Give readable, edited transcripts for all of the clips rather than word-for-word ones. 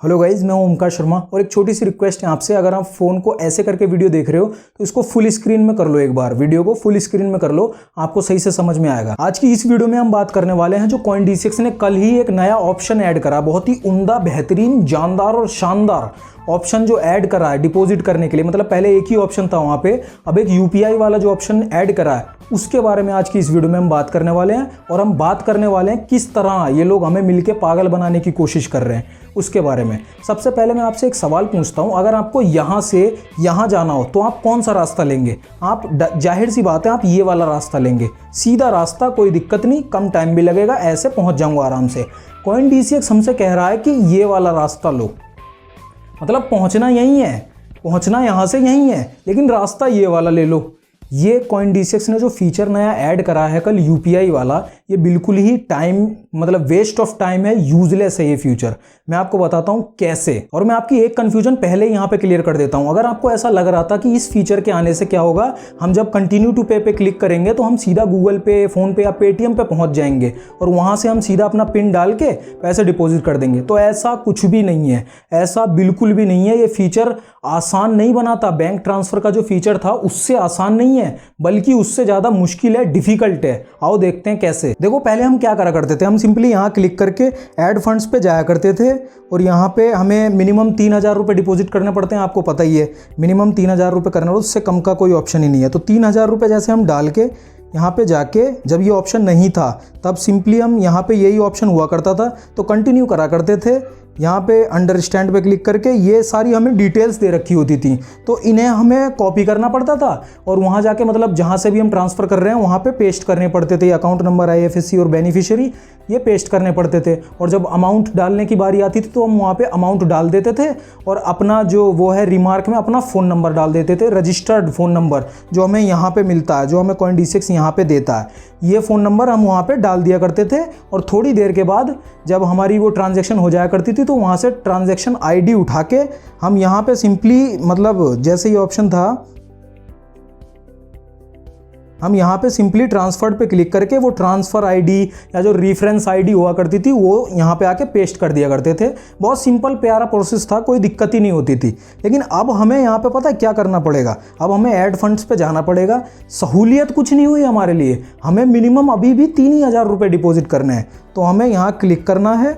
Hello guys, मैं हूं ओमकार शर्मा और एक छोटी सी रिक्वेस्ट है आपसे। अगर आप फोन को ऐसे करके वीडियो देख रहे हो तो इसको फुल स्क्रीन में कर लो। एक बार वीडियो को फुल स्क्रीन में कर लो, आपको सही से समझ में आएगा। आज की इस वीडियो में हम बात करने वाले हैं जो Coindesk ने कल ही एक नया ऑप्शन ऐड करा, बहुत ही उम्दा, बेहतरीन, जानदार और शानदार ऑप्शन जो ऐड करा है डिपॉजिट करने के लिए। मतलब पहले एक ही ऑप्शन था वहां पे, अब एक यूपीआई वाला जो ऑप्शन ऐड करा है उसके बारे में आज की इस वीडियो में हम बात करने वाले हैं। और हम बात करने वाले हैं किस तरह ये लोग हमें मिलके पागल बनाने की कोशिश कर रहे हैं उसके बारे में। सबसे पहले मैं आपसे एक सवाल पूछता हूं, अगर आपको यहां से यहां जाना हो तो आप कौन सा रास्ता लेंगे? आप जाहिर सी बात है आप ये वाला रास्ता लेंगे, सीधा रास्ता, कोई दिक्कत नहीं, कम टाइम भी लगेगा, ऐसे पहुंच जाऊंगा आराम से। Coindesk हमसे कह रहा है कि ये वाला रास्ता लो, मतलब पहुंचना यही है, पहुंचना यहां से यही है, लेकिन रास्ता ये वाला ले लो। ये Coindesk ने जो फीचर नया ऐड करा है कल यूपीआई वाला, ये बिल्कुल ही टाइम, मतलब वेस्ट ऑफ टाइम है, यूजलेस है ये फीचर। मैं आपको बताता हूं कैसे, और मैं आपकी एक कंफ्यूजन पहले यहां पे क्लियर कर देता हूं। अगर आपको ऐसा लग रहा था कि इस फीचर के आने से क्या होगा, हम जब कंटिन्यू टू पे पे क्लिक करेंगे तो हम सीधा गूगल पे, फोन पे या पेटीएम पे पहुंच जाएंगे और वहां से हम सीधा अपना पिन डाल के पैसे डिपॉजिट कर देंगे, तो ऐसा कुछ भी नहीं है, ऐसा बिल्कुल भी नहीं है। ये फीचर आसान नहीं बनाता, बैंक ट्रांसफर का जो फीचर था उससे आसान नहीं है, बल्कि उससे ज्यादा मुश्किल है, डिफिकल्ट है। आओ देखते हैं कैसे। देखो, पहले हम क्या करा करते थे, हम सिंपली यहाँ क्लिक करके ऐड फंड्स पे जाया करते थे और यहाँ पे हमें मिनिमम 3,000 रुपये डिपॉजिट करने पड़ते हैं। आपको पता ही है, मिनिमम 3,000 रुपये करना, उससे कम का कोई ऑप्शन ही नहीं है। तो 3,000 रुपये जैसे हम डाल के यहाँ पे जाके, जब ये ऑप्शन नहीं था तब सिंपली हम यहाँ पे यही ऑप्शन हुआ करता था तो कंटिन्यू करा करते थे। यहाँ पे अंडरस्टैंड पे क्लिक करके ये सारी हमें डिटेल्स दे रखी होती थी, तो इन्हें हमें कॉपी करना पड़ता था और वहाँ जाके, मतलब जहाँ से भी हम ट्रांसफ़र कर रहे हैं वहाँ पे पेस्ट करने पड़ते थे। अकाउंट नंबर, IFSC और बेनिफिशियरी ये पेस्ट करने पड़ते थे। और जब अमाउंट डालने की बारी आती थी तो हम वहाँ पे अमाउंट डाल देते थे और अपना जो वो है रिमार्क में अपना फ़ोन नंबर डाल देते थे, रजिस्टर्ड फ़ोन नंबर जो हमें यहाँ पे मिलता है, जो हमें Coindesk यहाँ पे देता है, ये फ़ोन नंबर हम वहाँ पे डाल दिया करते थे। और थोड़ी देर के बाद जब हमारी वो ट्रांजैक्शन हो जाया करती थी तो वहाँ से ट्रांजैक्शन ID उठा के हम यहाँ पे सिंपली, मतलब जैसे ये ऑप्शन था, हम यहाँ पे सिंपली ट्रांसफर्ड पे क्लिक करके वो ट्रांसफ़र ID या जो रेफरेंस ID हुआ करती थी वो यहाँ पे आके पेस्ट कर दिया करते थे। बहुत सिंपल प्यारा प्रोसेस था, कोई दिक्कत ही नहीं होती थी। लेकिन अब हमें यहाँ पे पता है क्या करना पड़ेगा, अब हमें ऐड फंड्स पे जाना पड़ेगा। सहूलियत कुछ नहीं हुई हमारे लिए, हमें मिनिमम अभी भी 3,000 रुपये डिपॉजिट करने हैं। तो हमें यहाँ क्लिक करना है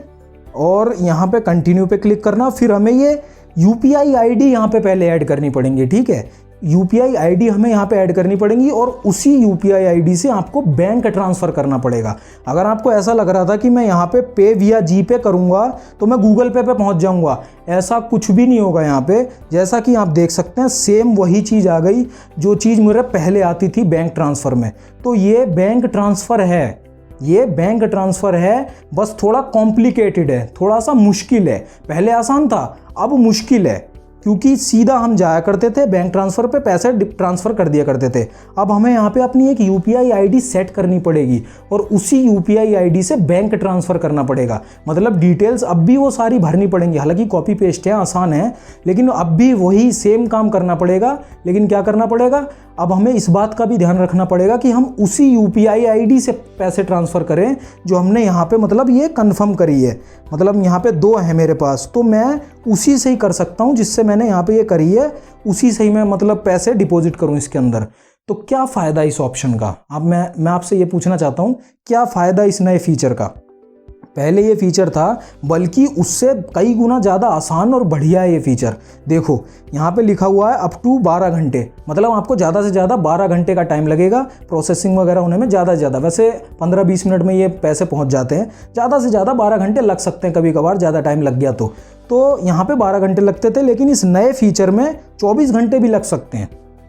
और यहाँ पे कंटिन्यू पे क्लिक करना, फिर हमें ये UPI ID यहाँ पे पहले ऐड करनी पड़ेंगी, ठीक है। UPI ID हमें यहाँ पे ऐड करनी पड़ेंगी और उसी UPI ID से आपको बैंक ट्रांसफ़र करना पड़ेगा। अगर आपको ऐसा लग रहा था कि मैं यहाँ पे पे विया जीपे करूँगा तो मैं गूगल पे पहुँच जाऊँगा, ऐसा कुछ भी नहीं होगा यहाँ पे। जैसा कि आप देख सकते हैं, सेम वही चीज़ आ गई जो चीज़ मेरे पहले आती थी बैंक ट्रांसफ़र में। तो ये बैंक ट्रांसफ़र है, ये बैंक ट्रांसफ़र है, बस थोड़ा कॉम्प्लिकेटेड है, थोड़ा सा मुश्किल है। पहले आसान था, अब मुश्किल है, क्योंकि सीधा हम जाया करते थे बैंक ट्रांसफ़र पे, पैसे ट्रांसफ़र कर दिया करते थे। अब हमें यहाँ पे अपनी एक UPI ID सेट करनी पड़ेगी और उसी UPI ID से बैंक ट्रांसफ़र करना पड़ेगा। मतलब डिटेल्स अब भी वो सारी भरनी पड़ेंगी, हालांकि कॉपी पेस्ट है, आसान है, लेकिन अब भी वही सेम काम करना पड़ेगा। लेकिन क्या करना पड़ेगा, अब हमें इस बात का भी ध्यान रखना पड़ेगा कि हम उसी UPI ID से पैसे ट्रांसफ़र करें जो हमने यहाँ पे, मतलब ये कंफर्म करी है। मतलब यहाँ पे 2 है मेरे पास, तो मैं उसी से ही कर सकता हूँ जिससे मैंने यहाँ पे ये करी है, उसी से ही मैं मतलब पैसे डिपॉजिट करूँ इसके अंदर। तो क्या फ़ायदा इस ऑप्शन का? अब मैं आपसे ये पूछना चाहता हूँ, क्या फ़ायदा इस नए फीचर का? पहले ये फीचर था, बल्कि उससे कई गुना ज़्यादा आसान और बढ़िया है ये फीचर। देखो यहाँ पे लिखा हुआ है अप टू 12 घंटे, मतलब आपको ज़्यादा से ज़्यादा 12 घंटे का टाइम लगेगा प्रोसेसिंग वगैरह होने में। ज़्यादा से ज़्यादा, वैसे 15-20 मिनट में ये पैसे पहुँच जाते हैं, ज़्यादा से ज़्यादा 12 घंटे लग सकते हैं, कभी कभार ज़्यादा टाइम लग गया तो यहाँ पे 12 घंटे लगते थे, लेकिन इस नए फीचर में 24 घंटे भी लग सकते हैं,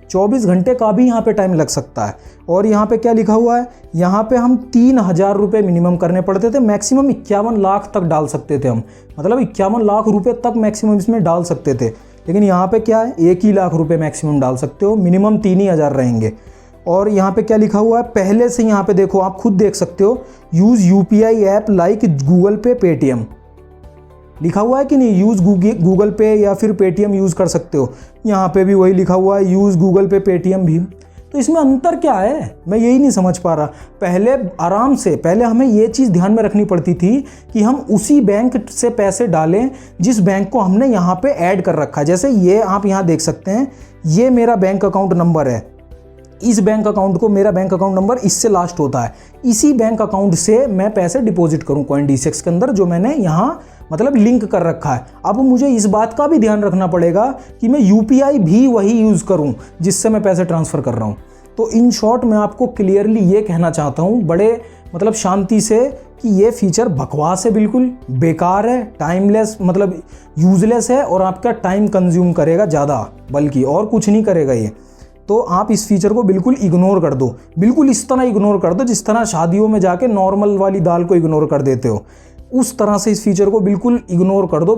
24 घंटे का भी यहाँ पे टाइम लग सकता है। और यहाँ पे क्या लिखा हुआ है, यहाँ पे हम 3,000 रुपये मिनिमम करने पड़ते थे, मैक्सिमम 51 लाख तक डाल सकते थे हम, मतलब 51 लाख रुपये तक मैक्सिमम इसमें डाल सकते थे। लेकिन यहाँ पे क्या है, 1 ही लाख रुपये मैक्सिमम डाल सकते हो, मिनिमम 3,000 रहेंगे। और यहाँ पे क्या लिखा हुआ है, पहले से यहाँ पे देखो, आप खुद देख सकते हो, use UPI app like Google पे, पेटीएम लिखा हुआ है कि नहीं। यूज़ गूगल पे या फिर पेटीएम यूज़ कर सकते हो, यहाँ पे भी वही लिखा हुआ है, यूज़ गूगल पे, पेटीएम भी। तो इसमें अंतर क्या है, मैं यही नहीं समझ पा रहा। पहले आराम से, पहले हमें ये चीज़ ध्यान में रखनी पड़ती थी कि हम उसी बैंक से पैसे डालें जिस बैंक को हमने यहाँ पे ऐड कर रखा है। जैसे ये आप यहाँ देख सकते हैं, ये मेरा बैंक अकाउंट नंबर है, इस बैंक अकाउंट को, मेरा बैंक अकाउंट नंबर इससे लास्ट होता है, इसी बैंक अकाउंट से मैं पैसे डिपॉजिट करूँ CoinDCX के अंदर, जो मैंने यहाँ मतलब लिंक कर रखा है। अब मुझे इस बात का भी ध्यान रखना पड़ेगा कि मैं UPI भी वही यूज़ करूं जिससे मैं पैसे ट्रांसफ़र कर रहा हूं। तो इन शॉर्ट मैं आपको क्लियरली ये कहना चाहता हूं बड़े मतलब शांति से कि ये फीचर बकवास है, बिल्कुल बेकार है, टाइमलेस मतलब यूजलेस है और आपका टाइम कंज्यूम करेगा ज़्यादा, बल्कि और कुछ नहीं करेगा ये। तो आप इस फीचर को बिल्कुल इग्नोर कर दो, बिल्कुल इस तरह इग्नोर कर दो जिस तरह शादियों में जाके नॉर्मल वाली दाल को इग्नोर कर देते हो, उस तरह से इस फीचर को बिल्कुल इग्नोर कर दो।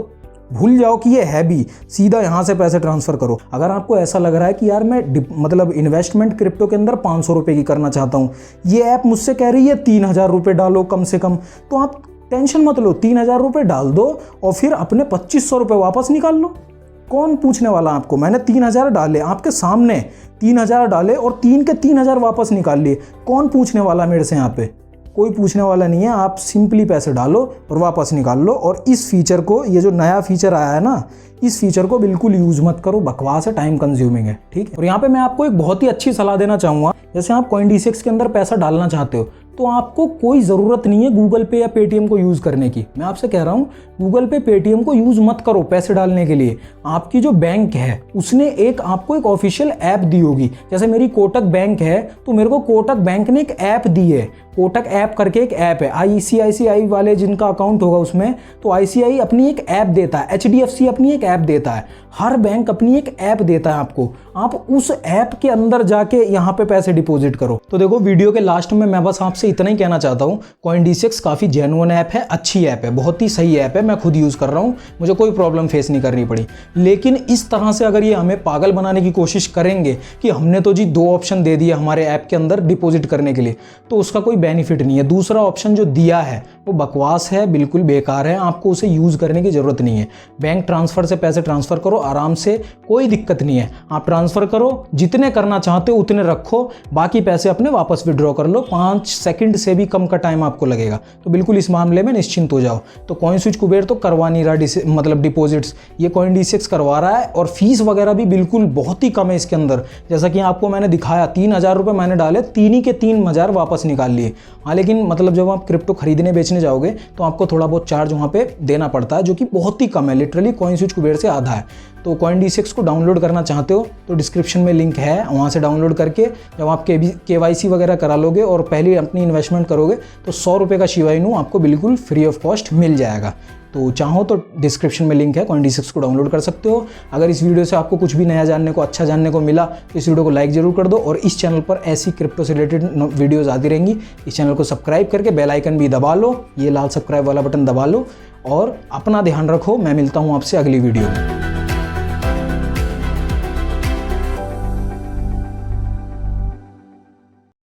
भूल जाओ कि ये है भी, सीधा यहाँ से पैसे ट्रांसफ़र करो। अगर आपको ऐसा लग रहा है कि यार मैं मतलब इन्वेस्टमेंट क्रिप्टो के अंदर 500 रुपये की करना चाहता हूँ, ये ऐप मुझसे कह रही है 3000 रुपये डालो कम से कम, तो आप टेंशन मत लो, 3000 रुपये डाल दो और फिर अपने 2500 रुपये वापस निकाल लो। कौन पूछने वाला आपको? मैंने 3000 डाले आपके सामने, 3000 डाले और 3 के 3000 वापस निकाल लिए। कौन पूछने वाला मेरे से? यहाँ पे कोई पूछने वाला नहीं है। आप सिंपली पैसे डालो और वापस निकाल लो। और इस फीचर को, ये जो नया फीचर आया है ना, इस फीचर को बिल्कुल यूज़ मत करो, बकवास है, टाइम कंज्यूमिंग है, ठीक है। और यहाँ पे मैं आपको एक बहुत ही अच्छी सलाह देना चाहूँगा। जैसे आप CoinDCX के अंदर पैसा डालना चाहते हो तो आपको कोई ज़रूरत नहीं है गूगल पे या पेटीएम को यूज़ करने की। मैं आपसे कह रहा हूँ गूगल पे पेटीएम को यूज़ मत करो पैसे डालने के लिए। आपकी जो बैंक है उसने आपको एक ऑफिशियल ऐप दी होगी। जैसे मेरी कोटक बैंक है तो मेरे को कोटक बैंक ने एक ऐप दी है, कोटक ऐप करके एक ऐप है। ICICI वाले जिनका अकाउंट होगा उसमें, तो ICICI अपनी एक ऐप देता है, HDFC अपनी एक ऐप देता है, हर बैंक अपनी एक ऐप देता है आपको। आप उस ऐप के अंदर जाके यहाँ पे पैसे डिपॉजिट करो। तो देखो, वीडियो के लास्ट में मैं बस आपसे इतना ही कहना चाहता हूँ, CoinDCX काफ़ी जेन्युइन ऐप है, अच्छी ऐप है, बहुत ही सही ऐप है, मैं खुद यूज़ कर रहा हूँ, मुझे कोई प्रॉब्लम फेस नहीं करनी पड़ी। लेकिन इस तरह से अगर ये हमें पागल बनाने की कोशिश करेंगे कि हमने तो जी 2 ऑप्शन दे दिए हमारे ऐप के अंदर डिपॉजिट करने के लिए, तो उसका कोई बेनिफिट नहीं है। दूसरा ऑप्शन जो दिया है वो बकवास है, बिल्कुल बेकार है, आपको उसे यूज़ करने की ज़रूरत नहीं है। बैंक ट्रांसफ़र से पैसे ट्रांसफ़र करो आराम से, कोई दिक्कत नहीं है। आप ट्रांसफ़र करो, जितने करना चाहते हो उतने रखो, बाकी पैसे अपने वापस विड्रॉ कर लो। 5 सेकंड से भी कम का टाइम आपको लगेगा। तो बिल्कुल इस मामले में निश्चिंत हो जाओ। तो CoinSwitch कुबेर तो करवा नहीं रहा मतलब डिपॉजिट्स, ये CoinDCX करवा रहा है। और फीस वगैरह भी बिल्कुल बहुत ही कम है इसके अंदर। जैसा कि आपको मैंने दिखाया, 3000 रुपये मैंने डाले, 3 ही के 3000 वापस निकाल लिए। हाँ, लेकिन मतलब जब आप क्रिप्टो खरीदने बेचने जाओगे तो आपको थोड़ा बहुत चार्ज वहाँ पे देना पड़ता है, जो कि बहुत ही कम है, लिटरली CoinSwitch कुबेर से आधा है। तो CoinDCX को डाउनलोड करना चाहते हो तो डिस्क्रिप्शन में लिंक है, वहाँ से डाउनलोड करके जब आप KYC वगैरह करा लोगे और पहले अपनी इन्वेस्टमेंट करोगे तो 100 रुपये का शिवा इनू आपको बिल्कुल फ्री ऑफ कॉस्ट मिल जाएगा। तो चाहो तो डिस्क्रिप्शन में लिंक है, CoinDCX को डाउनलोड कर सकते हो। अगर इस वीडियो से आपको कुछ भी नया जानने को, अच्छा जानने को मिला तो इस वीडियो को लाइक ज़रूर कर दो। और इस चैनल पर ऐसी क्रिप्टो से रिलेटेड वीडियोज़ आती रहेंगी। इस चैनल को सब्सक्राइब करके बेल आइकन भी दबा लो, ये लाल सब्सक्राइब वाला बटन दबा लो और अपना ध्यान रखो। मैं मिलता हूँ आपसे अगली वीडियो में।